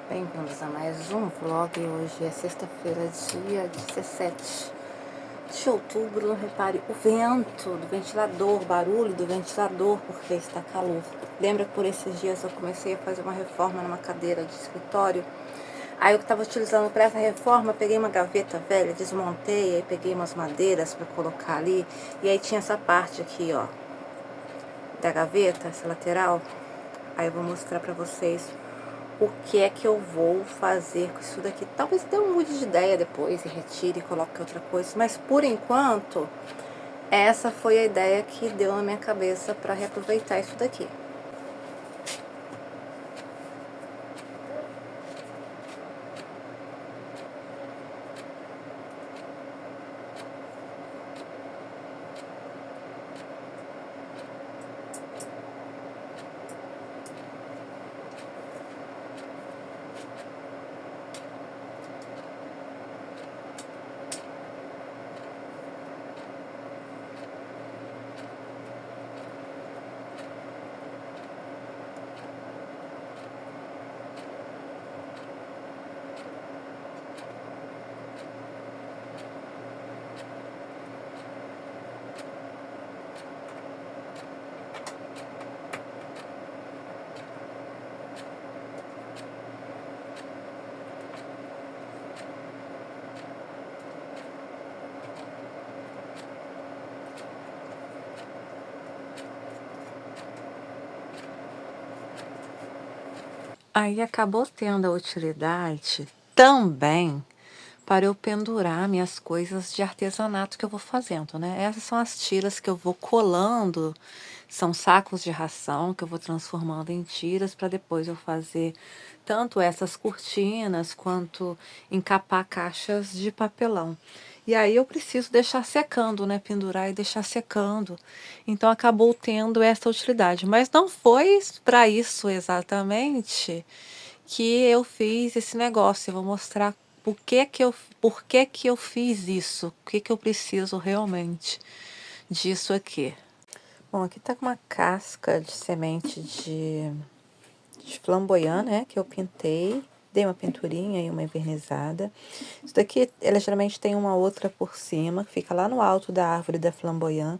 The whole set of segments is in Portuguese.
Bem-vindos a mais um vlog. Hoje é sexta-feira, dia 17 de outubro. Repare o vento do ventilador, o barulho do ventilador, porque está calor. Lembra que por esses dias eu comecei a fazer uma reforma numa cadeira de escritório? Aí eu estava utilizando para essa reforma, peguei uma gaveta velha, desmontei, aí peguei umas madeiras para colocar ali. E aí tinha essa parte aqui, ó, da gaveta, essa lateral. Aí eu vou mostrar para vocês o que é que eu vou fazer com isso daqui. Talvez eu mude de ideia depois e retire e coloque outra coisa, mas por enquanto essa foi a ideia que deu na minha cabeça para reaproveitar isso daqui. Aí acabou tendo a utilidade também para eu pendurar minhas coisas de artesanato que eu vou fazendo, né? Essas são as tiras que eu vou colando, são sacos de ração que eu vou transformando em tiras para depois eu fazer tanto essas cortinas quanto encapar caixas de papelão. E aí eu preciso deixar secando, né? Pendurar e deixar secando. Então acabou tendo essa utilidade. Mas não foi para isso exatamente que eu fiz esse negócio. Eu vou mostrar por que eu fiz isso. O que eu preciso realmente disso aqui. Bom, aqui tá com uma casca de semente de flamboyant, né? Que eu pintei. Dei uma pinturinha e uma envernizada. Isso daqui, ela geralmente tem uma outra por cima, que fica lá no alto da árvore da flamboyant.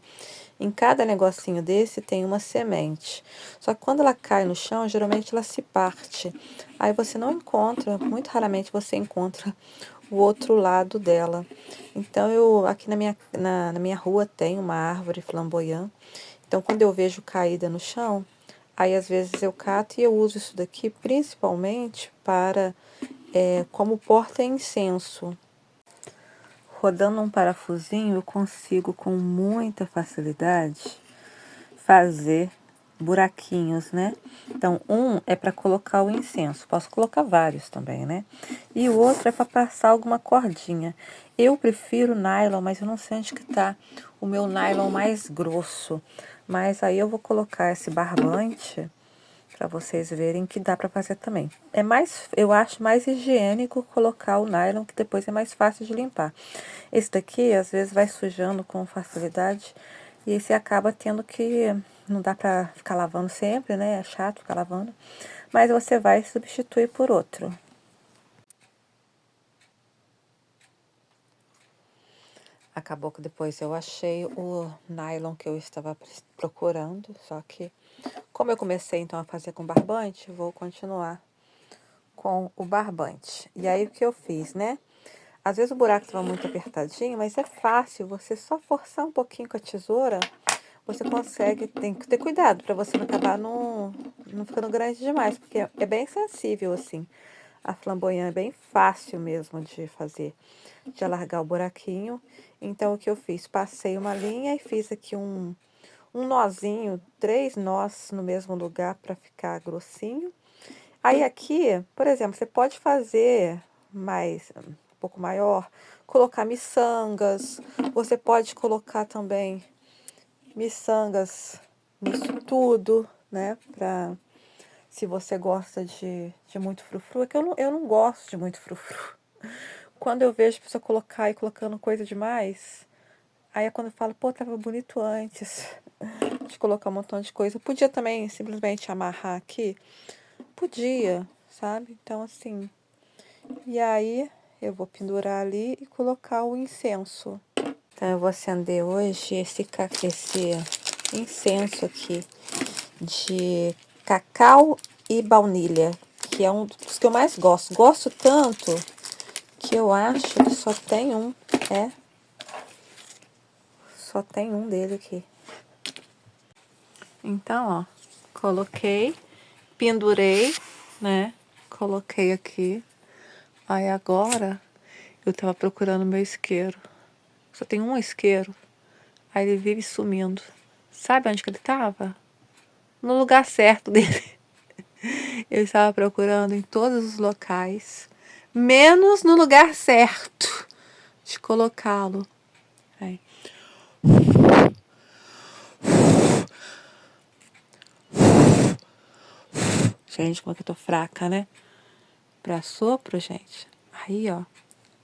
Em cada negocinho desse tem uma semente. Só que quando ela cai no chão, geralmente ela se parte. Aí você não encontra, muito raramente você encontra o outro lado dela. Então, eu aqui na minha rua tem uma árvore flamboyant. Então, quando eu vejo caída no chão, aí às vezes eu cato e eu uso isso daqui principalmente para como porta-incenso. Rodando um parafusinho, eu consigo com muita facilidade fazer buraquinhos, né? Então, um é para colocar o incenso, posso colocar vários também, né? E o outro é para passar alguma cordinha. Eu prefiro nylon, mas eu não sei onde que tá o meu nylon mais grosso. Mas aí eu vou colocar esse barbante para vocês verem que dá para fazer também. É mais, eu acho mais higiênico colocar o nylon, que depois é mais fácil de limpar. Esse daqui, às vezes, vai sujando com facilidade e aí você acaba tendo que, não dá para ficar lavando sempre, né? É chato ficar lavando, mas você vai substituir por outro. Acabou que depois eu achei o nylon que eu estava procurando, só que como eu comecei então a fazer com barbante, vou continuar com o barbante. E aí o que eu fiz, né? Às vezes o buraco estava muito apertadinho, mas é fácil, você só forçar um pouquinho com a tesoura, você consegue, tem que ter cuidado para você não acabar não ficando grande demais, porque é bem sensível assim. A flamboyant é bem fácil mesmo de fazer, de alargar o buraquinho. Então o que eu fiz? Passei uma linha e fiz aqui um nozinho, 3 nós no mesmo lugar para ficar grossinho. Aí aqui, por exemplo, você pode fazer mais, um pouco maior, colocar miçangas, você pode colocar também miçangas nisso tudo, né? Se você gosta de muito frufru, é que eu não gosto de muito frufru. Quando eu vejo a pessoa colocar e colocando coisa demais, aí é quando eu falo, pô, tava bonito antes de colocar um montão de coisa. Eu podia também simplesmente amarrar aqui. Podia, sabe? Então, assim, e aí eu vou pendurar ali e colocar o incenso. Então, eu vou acender hoje esse incenso aqui de cacau e baunilha, que é um dos que eu mais gosto. Gosto tanto que eu acho que só tem um, só tem um dele aqui. Então, ó, coloquei, pendurei, né? Coloquei aqui. Aí agora eu tava procurando meu isqueiro. Só tem um isqueiro. Aí ele vive sumindo. Sabe onde que ele tava? No lugar certo dele. Eu estava procurando em todos os locais, menos no lugar certo de colocá-lo. Aí. Gente, como é que eu tô fraca, né? Pra sopro, gente. Aí, ó.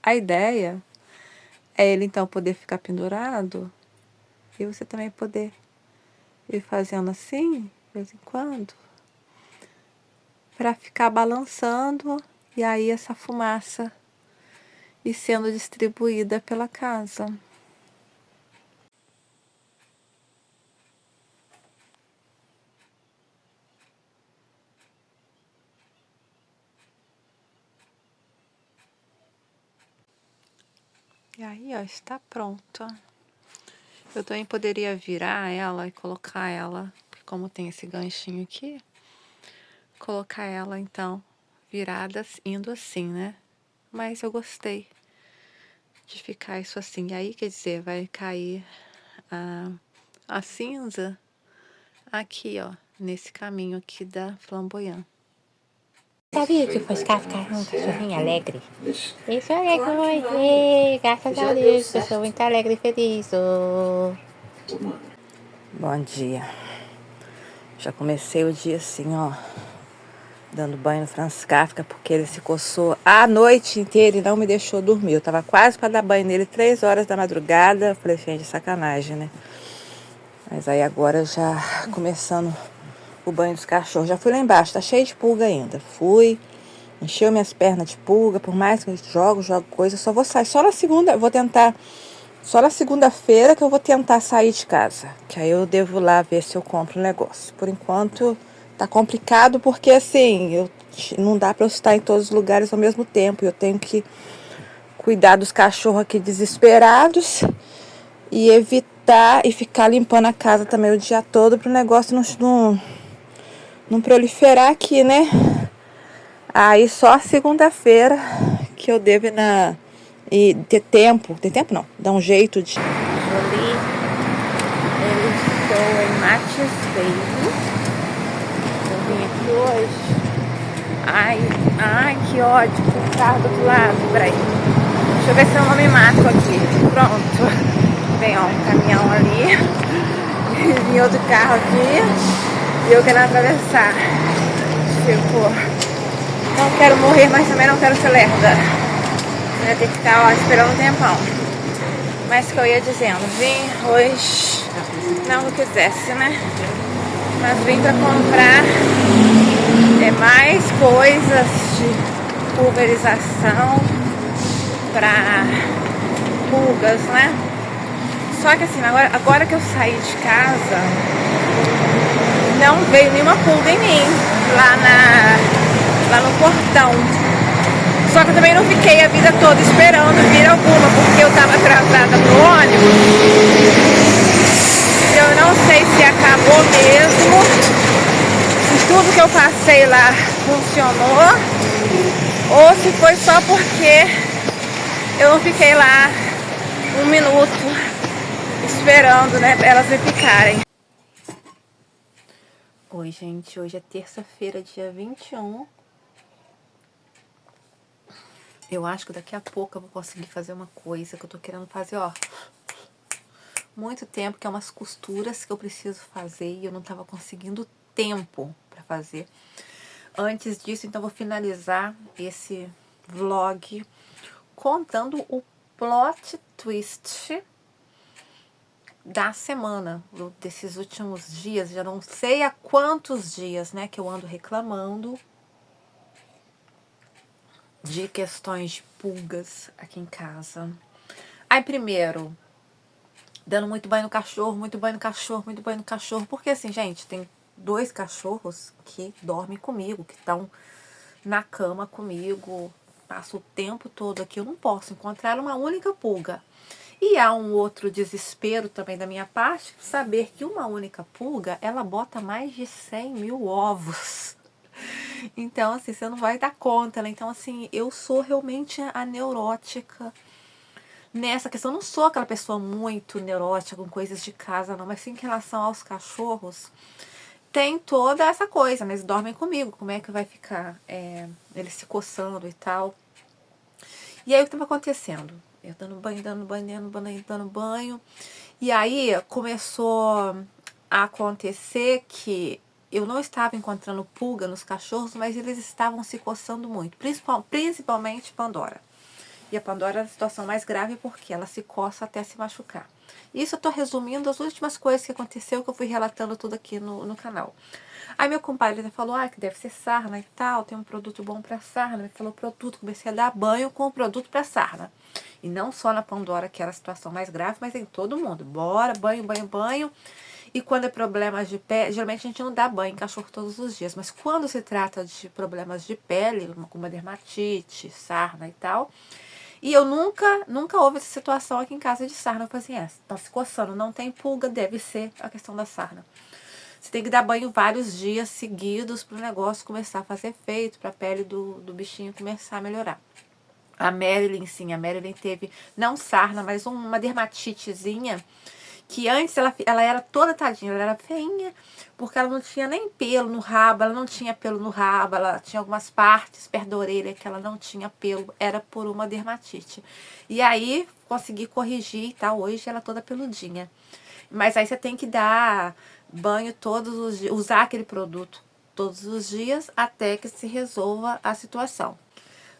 A ideia é ele, então, poder ficar pendurado e você também poder ir fazendo assim, de vez em quando, pra ficar balançando e aí essa fumaça ir sendo distribuída pela casa. E aí, ó, está pronta. Eu também poderia virar ela e colocar ela, como tem esse ganchinho aqui, colocar ela, então, virada, indo assim, né? Mas eu gostei de ficar isso assim. E aí, quer dizer, vai cair a cinza aqui, ó, nesse caminho aqui da flamboyant. Sabia que o Foscar ficar um cachorrinho alegre? Isso é coisa, graças a Deus, eu sou muito alegre e feliz. Oh. Bom dia. Já comecei o dia assim, ó, dando banho no Franz Kafka, porque ele se coçou a noite inteira e não me deixou dormir. Eu tava quase para dar banho nele 3 horas da madrugada. Falei, gente, sacanagem, né? Mas aí agora já começando o banho dos cachorros. Já fui lá embaixo, tá cheio de pulga ainda. Fui, encheu minhas pernas de pulga, por mais que eu jogo coisa, só vou sair. Só na segunda, vou tentar, só na segunda-feira que eu vou tentar sair de casa. Que aí eu devo lá ver se eu compro um negócio. Por enquanto tá complicado porque assim, não dá pra eu estar em todos os lugares ao mesmo tempo. Eu tenho que cuidar dos cachorros aqui desesperados e evitar e ficar limpando a casa também o dia todo para o negócio não proliferar aqui, né? Aí só segunda-feira que eu devo e ter tempo não, dar um jeito de... Jolie, eu estou em Matheus Baby. Eu vim aqui hoje. Ai, que ódio, que carro do outro lado, peraí. Deixa eu ver se eu não me mato aqui. Pronto. Vem, ó, um caminhão ali. E outro carro aqui. E eu quero atravessar. Tipo, não quero morrer, mas também não quero ser lerda. Eu ia ter que ficar, ó, esperando um tempão. Mas que eu ia dizendo, vim hoje, não que eu quisesse, né? Mas vim pra comprar mais coisas de pulverização pra pulgas, né? Só que assim, agora que eu saí de casa, não veio nenhuma pulga em mim, lá no portão. Só que eu também não fiquei a vida toda esperando vir alguma, porque eu tava atrasada pro ônibus. Eu não sei se acabou mesmo, se tudo que eu passei lá funcionou, ou se foi só porque eu não fiquei lá 1 minuto esperando, né, elas me picarem. Oi, gente, hoje é terça-feira, dia 21. Eu acho que daqui a pouco eu vou conseguir fazer uma coisa que eu tô querendo fazer, ó. Muito tempo, que é umas costuras que eu preciso fazer e eu não tava conseguindo tempo pra fazer. Antes disso, então, vou finalizar esse vlog contando o plot twist da semana, desses últimos dias. Já não sei há quantos dias, né, que eu ando reclamando de questões de pulgas aqui em casa. Aí, primeiro, dando muito banho no cachorro, muito banho no cachorro, muito banho no cachorro. Porque assim, gente, tem 2 cachorros que dormem comigo, que estão na cama comigo, passo o tempo todo aqui. Eu não posso encontrar uma única pulga. E há um outro desespero também da minha parte, saber que uma única pulga, ela bota mais de 100 mil ovos. Então, assim, você não vai dar conta, né? Então, assim, eu sou realmente a neurótica nessa questão. Eu não sou aquela pessoa muito neurótica com coisas de casa, não, mas sim em relação aos cachorros, tem toda essa coisa, né? Eles dormem comigo, como é que vai ficar eles se coçando e tal. E aí o que estava acontecendo? Eu dando banho, dando banho, dando banho, dando banho. E aí começou a acontecer que eu não estava encontrando pulga nos cachorros, mas eles estavam se coçando muito, principalmente Pandora. E a Pandora é a situação mais grave porque ela se coça até se machucar. Isso eu tô resumindo as últimas coisas que aconteceu, que eu fui relatando tudo aqui no canal. Aí meu compadre falou, que deve ser sarna e tal, tem um produto bom pra sarna. Ele falou produto, comecei a dar banho com o produto pra sarna. E não só na Pandora, que era a situação mais grave, mas em todo mundo. Bora, banho, banho, banho. E quando é problemas de pele, geralmente a gente não dá banho em cachorro todos os dias, mas quando se trata de problemas de pele, como dermatite, sarna e tal, e eu nunca houve essa situação aqui em casa de sarna. Eu falei assim, tá se coçando, não tem pulga, deve ser a questão da sarna. Você tem que dar banho vários dias seguidos para o negócio começar a fazer efeito, para a pele do bichinho começar a melhorar. A Marilyn, sim, a Marilyn teve, não sarna, mas uma dermatitezinha, que antes ela era toda tadinha, ela era feinha, porque ela não tinha nem pelo no rabo, ela não tinha pelo no rabo, ela tinha algumas partes perto da orelha que ela não tinha pelo, era por uma dermatite. E aí consegui corrigir e tal, hoje ela toda peludinha. Mas aí você tem que dar banho todos os dias, usar aquele produto todos os dias até que se resolva a situação.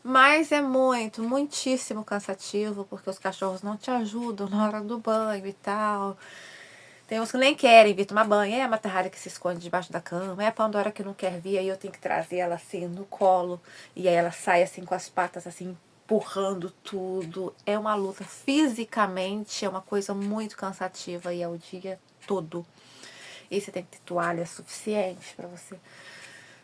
Mas é muitíssimo cansativo, porque os cachorros não te ajudam na hora do banho e tal. Tem uns que nem querem vir tomar banho. É a Mata-Hari que se esconde debaixo da cama. É a Pandora que não quer vir, aí eu tenho que trazer ela assim no colo. E aí ela sai assim com as patas assim, empurrando tudo. É uma luta fisicamente, é uma coisa muito cansativa e é o dia todo. E você tem que ter toalha suficiente para você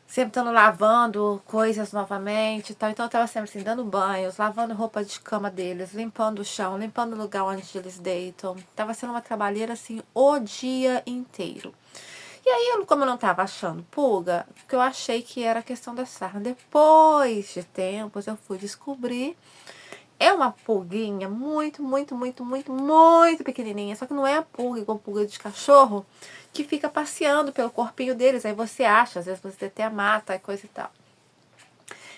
sempre estando lavando coisas novamente e tal. Então eu tava sempre assim, dando banhos, lavando roupa de cama deles, limpando o chão, limpando o lugar onde eles deitam. Tava sendo uma trabalheira assim o dia inteiro. E aí, como eu não tava achando pulga, que eu achei que era a questão da sarna. Depois de tempos, eu fui descobrir. É uma pulguinha muito pequenininha. Só que não é a pulga igual pulga de cachorro que fica passeando pelo corpinho deles. Aí você acha, às vezes você até mata e coisa e tal.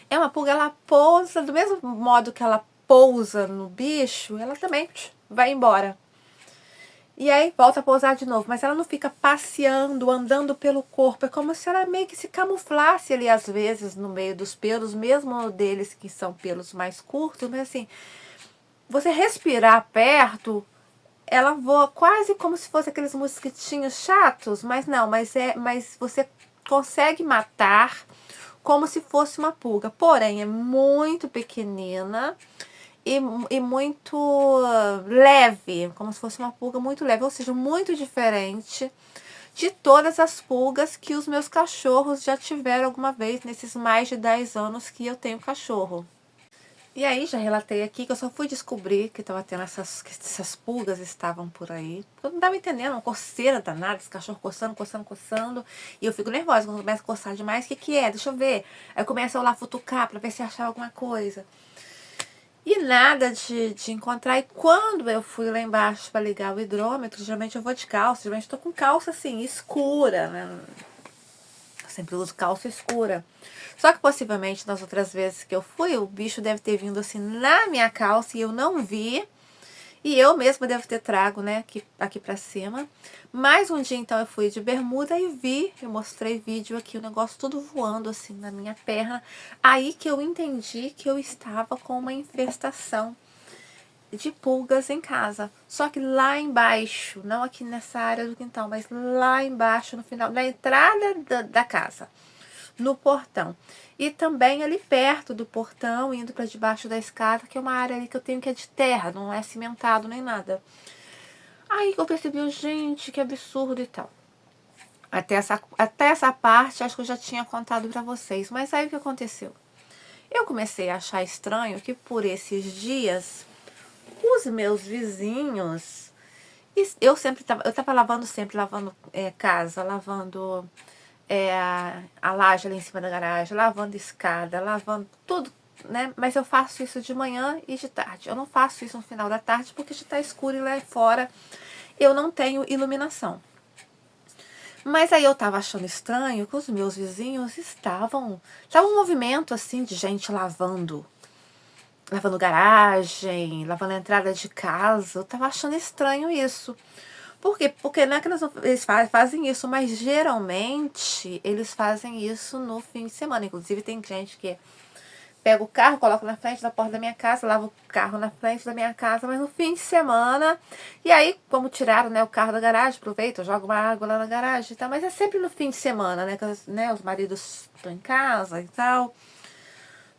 É uma pulga, ela pousa, do mesmo modo que ela pousa no bicho, ela também vai embora. E aí volta a pousar de novo, mas ela não fica passeando, andando pelo corpo. É como se ela meio que se camuflasse ali às vezes no meio dos pelos, mesmo deles que são pelos mais curtos, mas assim, você respirar perto, ela voa quase como se fosse aqueles mosquitinhos chatos, mas não, mas você consegue matar como se fosse uma pulga. Porém, é muito pequenina e muito leve, como se fosse uma pulga muito leve, ou seja, muito diferente de todas as pulgas que os meus cachorros já tiveram alguma vez nesses mais de 10 anos que eu tenho cachorro. E aí, já relatei aqui que eu só fui descobrir que estava tendo que essas pulgas estavam por aí. Eu não estava entendendo, uma coceira danada, esse cachorro coçando, coçando, coçando. E eu fico nervosa quando começa a coçar demais. O que que é? Deixa eu ver. Aí eu começo a lá futucar para ver se achar alguma coisa. E nada de encontrar. E quando eu fui lá embaixo para ligar o hidrômetro, geralmente eu vou de calça. Geralmente eu tô com calça assim, escura, né? Eu sempre uso calça escura. Só que possivelmente nas outras vezes que eu fui, o bicho deve ter vindo assim na minha calça e eu não vi. E eu mesma devo ter trago, né, aqui pra cima. Mais um dia, então, eu fui de bermuda e vi, eu mostrei vídeo aqui, o negócio tudo voando assim na minha perna. Aí que eu entendi que eu estava com uma infestação de pulgas em casa. Só que lá embaixo, não aqui nessa área do quintal, mas lá embaixo, no final, na entrada da casa. no portão. E também ali perto do portão, indo para debaixo da escada, que é uma área ali que eu tenho que é de terra, não é cimentado nem nada. Aí eu percebi, gente, que absurdo e tal. Até essa parte, acho que eu já tinha contado para vocês. Mas aí o que aconteceu? Eu comecei a achar estranho que por esses dias, os meus vizinhos... eu tava lavando sempre, lavando casa, lavando a laje ali em cima da garagem, lavando escada, lavando tudo, né? Mas eu faço isso de manhã e de tarde. Eu não faço isso no final da tarde porque já tá escuro e lá fora eu não tenho iluminação. Mas aí eu tava achando estranho que os meus vizinhos estavam... Tava um movimento assim de gente lavando garagem, lavando a entrada de casa. Eu tava achando estranho isso. Por quê? Porque não é que eles fazem isso, mas geralmente eles fazem isso no fim de semana. Inclusive tem gente que pega o carro, coloca na frente da porta da minha casa, lava o carro na frente da minha casa, mas no fim de semana. E aí, como tiraram, né, o carro da garagem, aproveita, joga uma água lá na garagem e tal. Mas é sempre no fim de semana, né, que os maridos estão em casa e tal.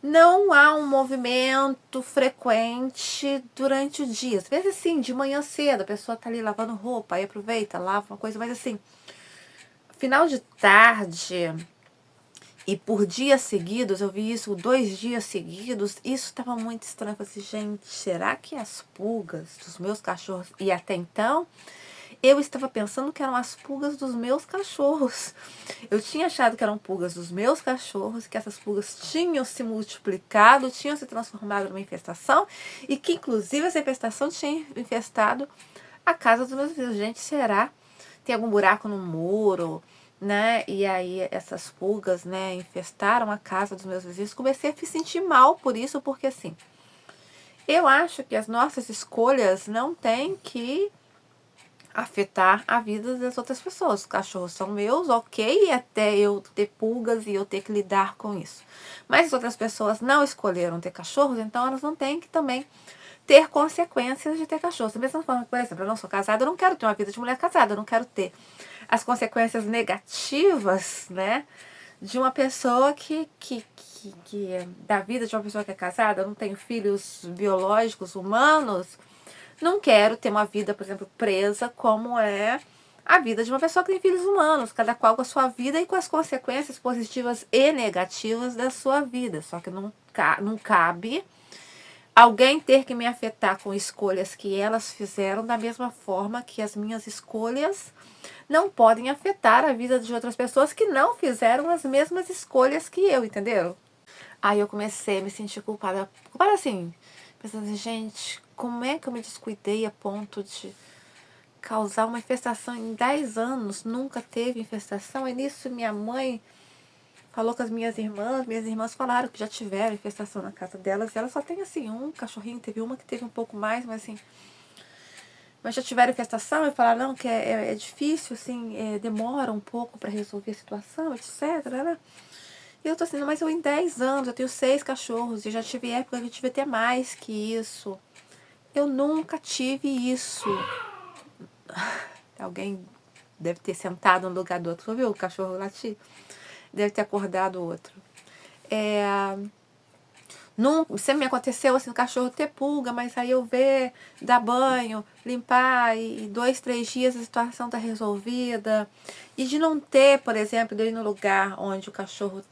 Não há um movimento frequente durante o dia. Às vezes, assim, de manhã cedo, a pessoa tá ali lavando roupa, aí aproveita, lava uma coisa, mas assim, final de tarde e por dias seguidos, eu vi isso 2 dias seguidos, isso estava muito estranho. Eu falei assim, gente, será que as pulgas dos meus cachorros... E até então, eu estava pensando que eram as pulgas dos meus cachorros. Eu tinha achado que eram pulgas dos meus cachorros, que essas pulgas tinham se multiplicado, tinham se transformado numa infestação, e que inclusive essa infestação tinha infestado a casa dos meus vizinhos. Gente, será? Tem algum buraco no muro, né? E aí essas pulgas, né, infestaram a casa dos meus vizinhos. Comecei a me sentir mal por isso, porque assim, eu acho que as nossas escolhas não têm que afetar a vida das outras pessoas. Os cachorros são meus, ok, até eu ter pulgas e eu ter que lidar com isso. Mas as outras pessoas não escolheram ter cachorros, então elas não têm que também ter consequências de ter cachorros. Da mesma forma que, por exemplo, eu não sou casada, eu não quero ter uma vida de mulher casada, eu não quero ter as consequências negativas, né, de uma pessoa da vida de uma pessoa que é casada. Eu não tenho filhos biológicos humanos, não quero ter uma vida, por exemplo, presa como é a vida de uma pessoa que tem filhos humanos, cada qual com a sua vida e com as consequências positivas e negativas da sua vida. Só que não cabe alguém ter que me afetar com escolhas que elas fizeram, da mesma forma que as minhas escolhas não podem afetar a vida de outras pessoas que não fizeram as mesmas escolhas que eu, entendeu? Aí eu comecei a me sentir culpada. Culpada assim, pensando assim, gente, como é que eu me descuidei a ponto de causar uma infestação em 10 anos? Nunca teve infestação. E nisso minha mãe falou com as minhas irmãs falaram que já tiveram infestação na casa delas. E elas só tem assim um cachorrinho, teve uma que teve um pouco mais, mas assim... Mas já tiveram infestação e falaram, não, que é difícil, assim, demora um pouco para resolver a situação, etc, né? E eu tô assim, mas eu em 10 anos, eu tenho 6 cachorros, e já tive época que eu tive até mais que isso. Eu nunca tive isso. Alguém deve ter sentado no lugar do outro, viu? O cachorro latir. Deve ter acordado o outro. Sempre me aconteceu assim, o cachorro ter pulga, mas aí eu ver, dar banho, limpar e 2, 3 dias a situação tá resolvida. E de não ter, por exemplo, de eu ir no lugar onde o cachorro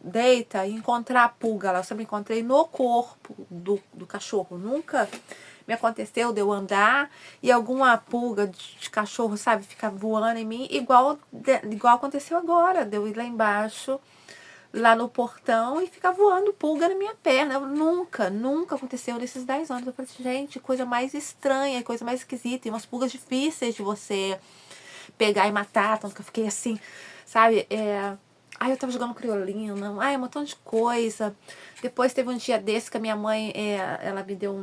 deita e encontrar a pulga lá. Eu sempre encontrei no corpo do cachorro. Nunca me aconteceu de eu andar e alguma pulga de cachorro, sabe, ficar voando em mim, igual aconteceu agora, de eu ir lá embaixo, lá no portão, e ficar voando pulga na minha perna. Nunca aconteceu nesses 10 anos. Eu falei, gente, coisa mais estranha, coisa mais esquisita. E umas pulgas difíceis de você pegar e matar. Tanto que eu fiquei assim, sabe? Ai, eu tava jogando criolina. Ai, um montão de coisa. Depois teve um dia desse que a minha mãe, ela me deu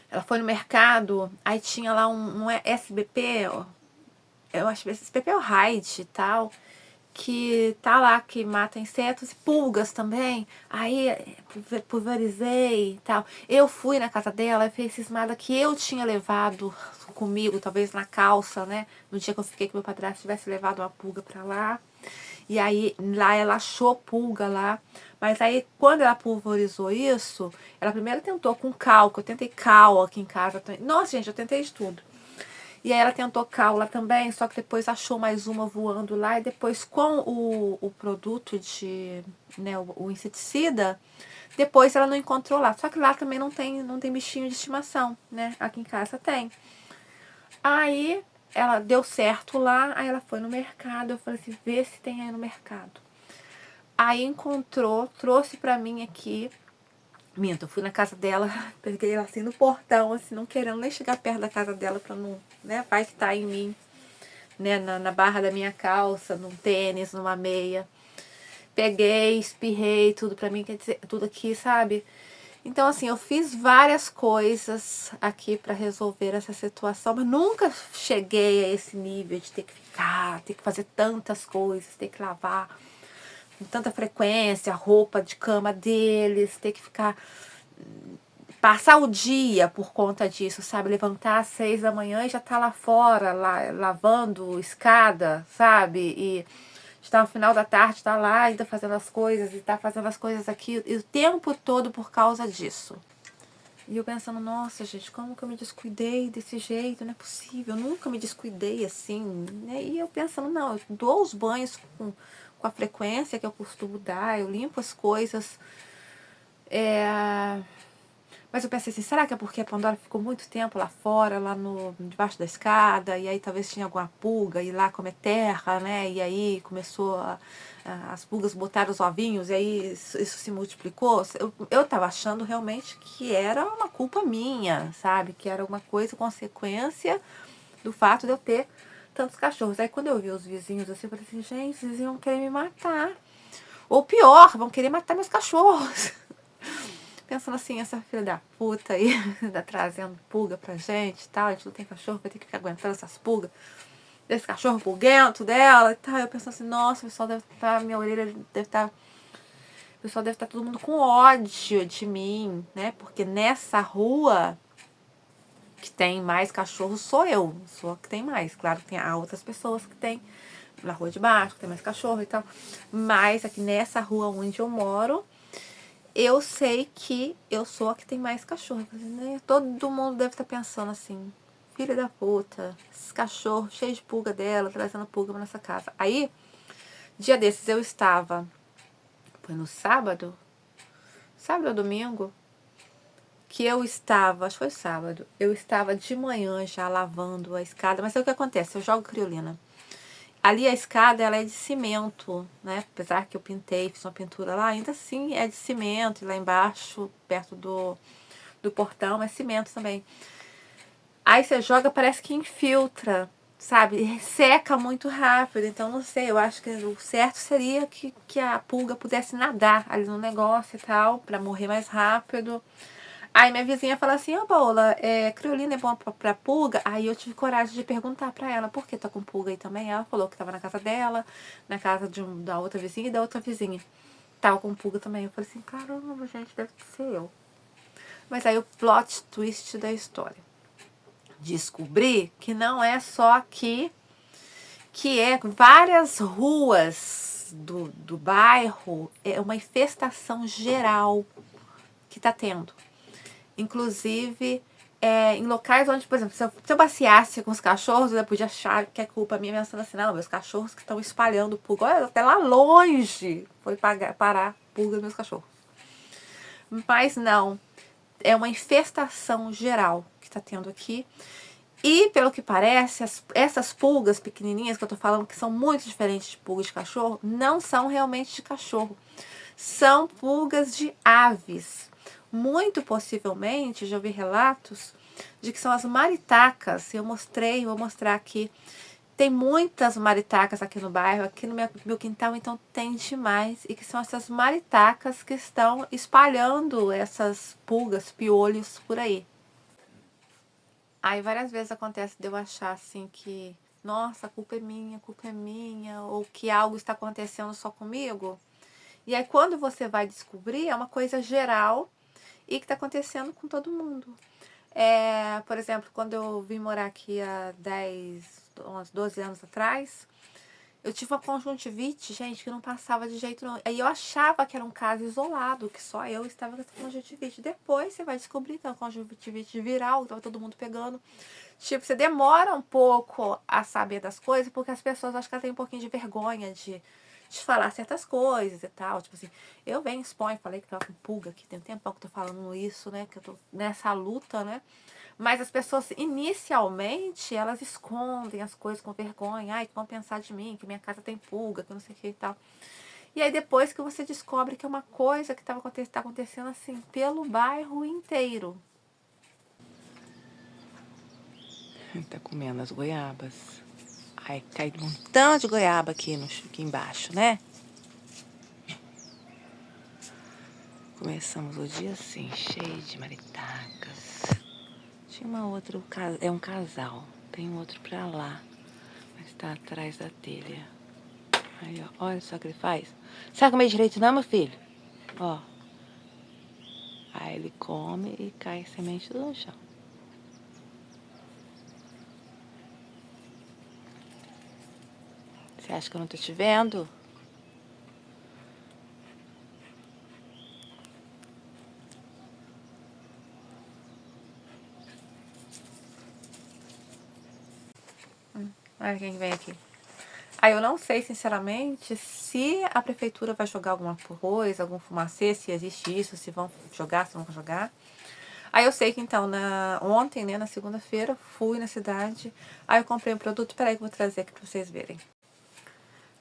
ela foi no mercado, aí tinha lá um SBP, eu acho que esse SBP é o Raid e tal, que tá lá, que mata insetos e pulgas também. Aí pulverizei e tal. Eu fui na casa dela e fez cismada que eu tinha levado comigo, talvez na calça, né? No dia que eu fiquei com meu padrasto, tivesse levado uma pulga pra lá. E aí lá ela achou pulga lá. Mas aí quando ela pulverizou isso, ela primeiro tentou com cal, que eu tentei cal aqui em casa também. Nossa, gente, eu tentei de tudo. E aí ela tentou cal lá também, só que depois achou mais uma voando lá. E depois com o produto de, né, o inseticida, depois ela não encontrou lá. Só que lá também não tem bichinho de estimação, né? Aqui em casa tem. Aí ela deu certo lá, aí ela foi no mercado. Eu falei assim, vê se tem aí no mercado. Aí encontrou, trouxe pra mim aqui. Minto, eu fui na casa dela, peguei ela assim no portão, assim, não querendo nem chegar perto da casa dela pra não, né, vai que tá em mim, né, na barra da minha calça, num tênis, numa meia. Peguei, espirrei, tudo pra mim, quer dizer, tudo aqui, sabe? Então, assim, eu fiz várias coisas aqui pra resolver essa situação, mas nunca cheguei a esse nível de ter que ficar, ter que fazer tantas coisas, ter que lavar com tanta frequência, a roupa de cama deles, ter que ficar passar o dia por conta disso, sabe? Levantar às 6 da manhã e já tá lá fora, lá, lavando escada, sabe? E está no final da tarde, tá lá ainda fazendo as coisas e tá fazendo as coisas aqui e o tempo todo por causa disso. E eu pensando, nossa, gente, como que eu me descuidei desse jeito? Não é possível, eu nunca me descuidei assim, né? E eu pensando, não, eu dou os banhos com a frequência que eu costumo dar, eu limpo as coisas. Mas eu pensei assim, será que é porque a Pandora ficou muito tempo lá fora, lá no debaixo da escada, e aí talvez tinha alguma pulga, e lá como é terra, né? E aí começou as pulgas botaram os ovinhos, e aí isso se multiplicou. Eu tava achando realmente que era uma culpa minha, sabe? Que era alguma coisa, consequência do fato de eu ter tantos cachorros. Aí quando eu vi os vizinhos assim, eu falei assim, gente, os vizinhos vão querer me matar. Ou pior, vão querer matar meus cachorros. Pensando assim, essa filha da puta aí, tá trazendo pulga pra gente e tal, a gente não tem cachorro, vai ter que ficar aguentando essas pulgas, desse cachorro pulguento dela e tal. Eu pensando assim, nossa, o pessoal deve estar, minha orelha deve estar, o pessoal deve estar todo mundo com ódio de mim, né? Porque nessa rua que tem mais cachorros sou eu a que tem mais. Claro que tem outras pessoas que tem na rua de baixo, que tem mais cachorro e tal. Mas aqui nessa rua onde eu moro, eu sei que eu sou a que tem mais cachorro. Né? Todo mundo deve estar pensando assim, filha da puta, esses cachorros cheios de pulga dela, trazendo pulga pra nossa casa. Aí, dia desses eu estava, foi no sábado ou domingo, que eu estava, acho que foi sábado, eu estava de manhã já lavando a escada, mas é o que acontece, eu jogo criolina. Ali a escada ela é de cimento, né? Apesar que eu pintei, fiz uma pintura lá, ainda assim é de cimento. E lá embaixo, perto do portão, é cimento também. Aí você joga, parece que infiltra, sabe? Seca muito rápido. Então, não sei, eu acho que o certo seria que a pulga pudesse nadar ali no negócio e tal, pra morrer mais rápido. Aí minha vizinha fala assim, ó, Paola, criolina é bom pra pulga? Aí eu tive coragem de perguntar pra ela, por que tá com pulga aí também? Ela falou que tava na casa dela, na casa da outra vizinha e da outra vizinha. Tava com pulga também. Eu falei assim, caramba, gente, deve ser eu. Mas aí o plot twist da história. Descobri que não é só aqui, que é várias ruas do bairro, é uma infestação geral que tá tendo. Inclusive, em locais onde, por exemplo, se eu passeasse com os cachorros, eu podia achar que é culpa minha, pensando assim, não, meus cachorros que estão espalhando pulga. Olha, até lá longe foi parar pulga nos meus cachorros. Mas não, é uma infestação geral que está tendo aqui. E, pelo que parece, essas pulgas pequenininhas que eu tô falando, que são muito diferentes de pulgas de cachorro, não são realmente de cachorro. São pulgas de aves. Muito possivelmente, já vi relatos de que são as maritacas. Vou mostrar aqui. Tem muitas maritacas aqui no bairro, aqui no meu quintal, então tem demais. E que são essas maritacas que estão espalhando essas pulgas, piolhos por aí. Aí várias vezes acontece de eu achar assim que, nossa, a culpa é minha, ou que algo está acontecendo só comigo. E aí quando você vai descobrir, é uma coisa geral e que está acontecendo com todo mundo. Por exemplo, quando eu vim morar aqui há uns 12 anos atrás, Eu tive uma conjuntivite, gente, que não passava de jeito nenhum. Aí eu achava que era um caso isolado, que só eu estava com essa conjuntivite. Depois você vai descobrir que é uma conjuntivite viral, que tava todo mundo pegando. Tipo, você demora um pouco a saber das coisas, porque as pessoas acham que elas têm um pouquinho de vergonha de falar certas coisas e tal. Tipo assim, eu venho, exponho, falei que tava com pulga aqui, tem um tempão que eu tô falando isso, né? Que eu tô nessa luta, né? Mas as pessoas, inicialmente, elas escondem as coisas com vergonha. Ai, que vão pensar de mim, que minha casa tem pulga, que não sei o que e tal. E aí depois que você descobre que é uma coisa que tá acontecendo assim, pelo bairro inteiro. Tá comendo as goiabas. Ai, cai um montão de goiaba aqui embaixo, né? Começamos o dia assim, cheio de maritacas. Tinha uma outra, é um casal. Tem um outro pra lá, mas tá atrás da telha. Aí, ó, olha só o que ele faz. Sabe comer direito não, meu filho? Ó. Aí ele come e cai semente do chão. Você acha que eu não tô te vendo? Olha quem vem aqui. Aí eu não sei, sinceramente, se a prefeitura vai jogar alguma coisa, algum fumacê, se existe isso, se vão jogar, se não vão jogar. Aí eu sei que então, ontem, né, na segunda-feira, fui na cidade, aí eu comprei um produto, peraí que eu vou trazer aqui pra vocês verem.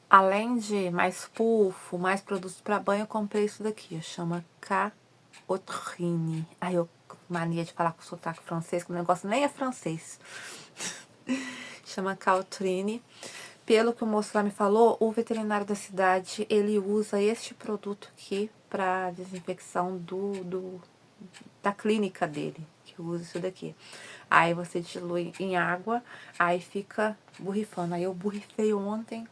Além de mais pulfo, mais produtos para banho, eu comprei isso daqui, chama Caotrine. Aí eu, mania de falar com sotaque francês, que o negócio nem é francês. Chama Caotrine. Pelo que o moço lá me falou, o veterinário da cidade, ele usa este produto aqui para desinfecção da clínica dele, que usa isso daqui. Aí você dilui em água, aí fica borrifando. Aí eu borrifei ontem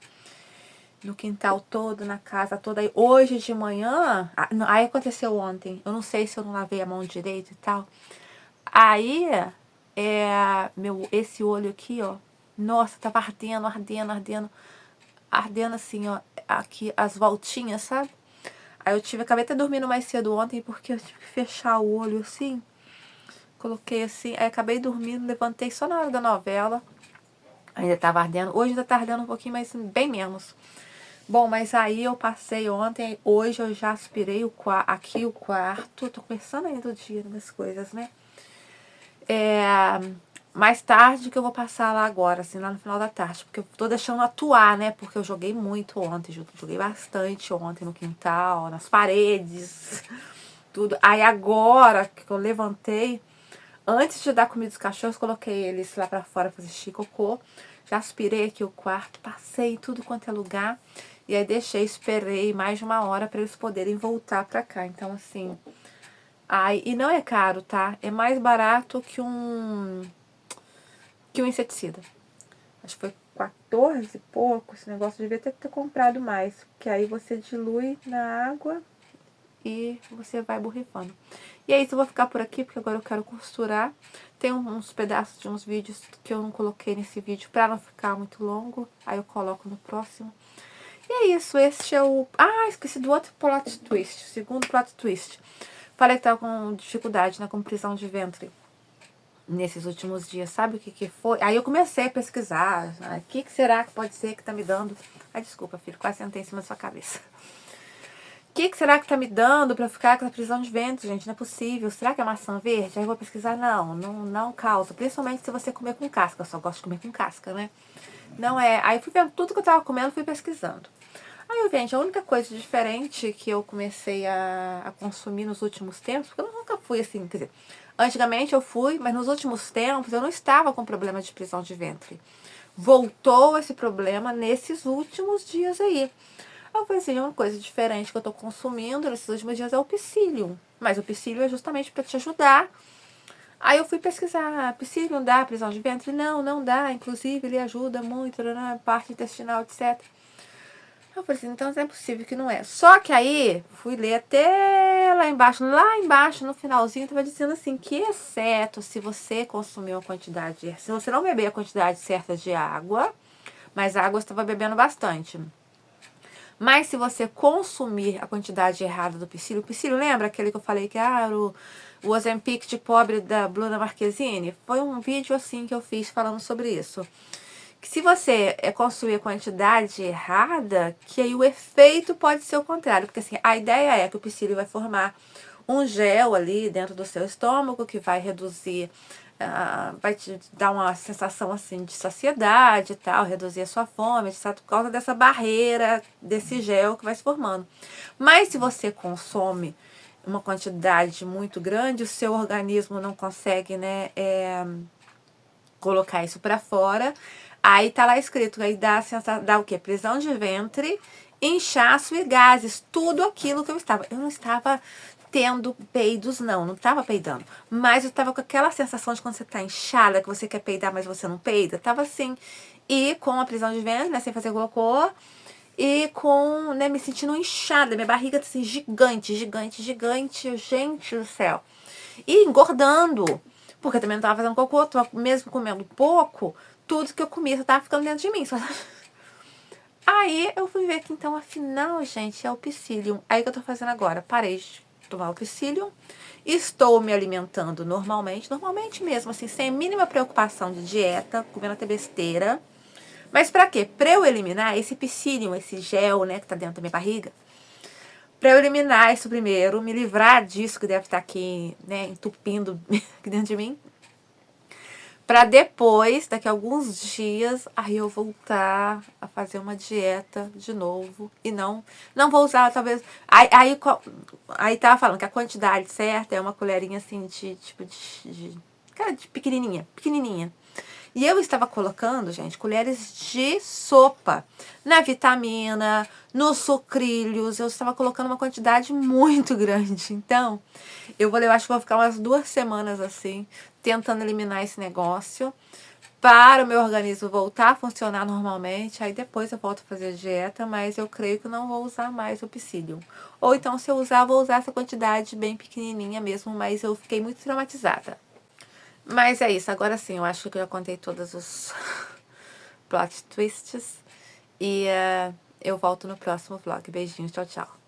no quintal todo, na casa toda. Aí hoje de manhã, aí aconteceu ontem, eu não sei se eu não lavei a mão direito e tal. Aí, esse olho aqui, ó, nossa, tava ardendo, ardendo, ardendo, ardendo assim, ó, aqui as voltinhas, sabe? Aí acabei até dormindo mais cedo ontem, porque eu tive que fechar o olho assim, coloquei assim, aí acabei dormindo, levantei só na hora da novela, ainda tava ardendo, hoje ainda tá ardendo um pouquinho, mas bem menos. Bom, mas aí eu passei ontem, hoje eu já aspirei aqui o quarto, tô começando ainda o dia das coisas, né? Mais tarde que eu vou passar lá agora, assim, lá no final da tarde, porque eu tô deixando atuar, né? Porque eu joguei muito ontem, joguei bastante ontem no quintal, nas paredes, tudo. Aí agora que eu levantei, antes de dar comida aos cachorros, coloquei eles lá pra fora fazer xixi e cocô. Já aspirei aqui o quarto, passei em tudo quanto é lugar. E aí esperei mais de 1 hora para eles poderem voltar pra cá. Então, assim... e não é caro, tá? É mais barato que um inseticida. Acho que foi 14 e pouco. Esse negócio devia ter comprado mais. Porque aí você dilui na água e você vai borrifando. E é isso, eu vou ficar por aqui, porque agora eu quero costurar. Tem uns pedaços de uns vídeos que eu não coloquei nesse vídeo pra não ficar muito longo. Aí eu coloco no próximo. E é isso, este é o... esqueci do outro plot twist, segundo plot twist. Falei que tava com dificuldade na compressão de ventre nesses últimos dias. Sabe o que foi? Aí eu comecei a pesquisar. O que será que pode ser que tá me dando? Desculpa, filho, quase sentei em cima da sua cabeça. O que será que tá me dando pra ficar com a prisão de ventre, gente? Não é possível. Será que é maçã verde? Aí eu vou pesquisar. Não causa. Principalmente se você comer com casca. Eu só gosto de comer com casca, né? Não é. Aí eu fui vendo tudo que eu tava comendo, fui pesquisando. Aí, gente, a única coisa diferente que eu comecei a consumir nos últimos tempos, porque eu nunca fui assim, quer dizer, antigamente eu fui, mas nos últimos tempos eu não estava com problema de prisão de ventre. Voltou esse problema nesses últimos dias aí. Eu falei assim, uma coisa diferente que eu tô consumindo nesses últimos dias é o psyllium. Mas o psyllium é justamente para te ajudar. Aí eu fui pesquisar, psyllium dá prisão de ventre? Não dá, inclusive ele ajuda muito na parte intestinal, etc. Eu falei assim, então não é possível que não é. Só que aí, fui ler até lá embaixo, no finalzinho, tava dizendo assim, que exceto se você consumir uma quantidade, se você não beber a quantidade certa de água, mas água eu estava bebendo bastante. Mas se você consumir a quantidade errada do psyllium, o psyllium, lembra aquele que eu falei que era o Ozempic de pobre da Bruna Marquezine? Foi um vídeo assim que eu fiz falando sobre isso. Que se você consumir a quantidade errada, que aí o efeito pode ser o contrário. Porque assim, a ideia é que o psyllium vai formar um gel ali dentro do seu estômago que vai reduzir, vai te dar uma sensação assim de saciedade e tal, reduzir a sua fome, etc, por causa dessa barreira desse gel que vai se formando. Mas se você consome uma quantidade muito grande, o seu organismo não consegue, né, colocar isso para fora. Aí tá lá escrito, aí dá o quê? Prisão de ventre, inchaço e gases, tudo aquilo que eu estava. Eu não estava tendo peidos, não estava peidando. Mas eu estava com aquela sensação de quando você tá inchada, que você quer peidar, mas você não peida. Tava assim. E com a prisão de ventre, né, sem fazer cocô, e com, né, me sentindo inchada, minha barriga assim, gigante, gigante, gigante, gente do céu. E engordando, porque eu também não tava fazendo cocô, tava mesmo comendo pouco, tudo que eu comia só tava ficando dentro de mim. Só... Aí eu fui ver que então, afinal, gente, é o psyllium. Aí que eu tô fazendo agora? Parei de tomar o psyllium, estou me alimentando normalmente mesmo, assim, sem a mínima preocupação de dieta, comendo até besteira. Mas pra quê? Pra eu eliminar esse psyllium, esse gel, né, que tá dentro da minha barriga, pra eu eliminar isso primeiro, me livrar disso que deve estar aqui, né, entupindo aqui dentro de mim, pra depois, daqui a alguns dias, aí eu voltar a fazer uma dieta de novo. E não vou usar, talvez... Aí tava falando que a quantidade certa é uma colherinha assim de, tipo, cara, de pequenininha. E eu estava colocando, gente, colheres de sopa na vitamina, nos sucrilhos. Eu estava colocando uma quantidade muito grande. Então, eu acho que vou ficar umas 2 semanas assim, tentando eliminar esse negócio, para o meu organismo voltar a funcionar normalmente. Aí depois eu volto a fazer dieta, mas eu creio que não vou usar mais o psyllium. Ou então, se eu usar, vou usar essa quantidade bem pequenininha mesmo, mas eu fiquei muito traumatizada. Mas é isso, agora sim, eu acho que eu já contei todos os plot twists. E eu volto no próximo vlog. Beijinhos, tchau, tchau.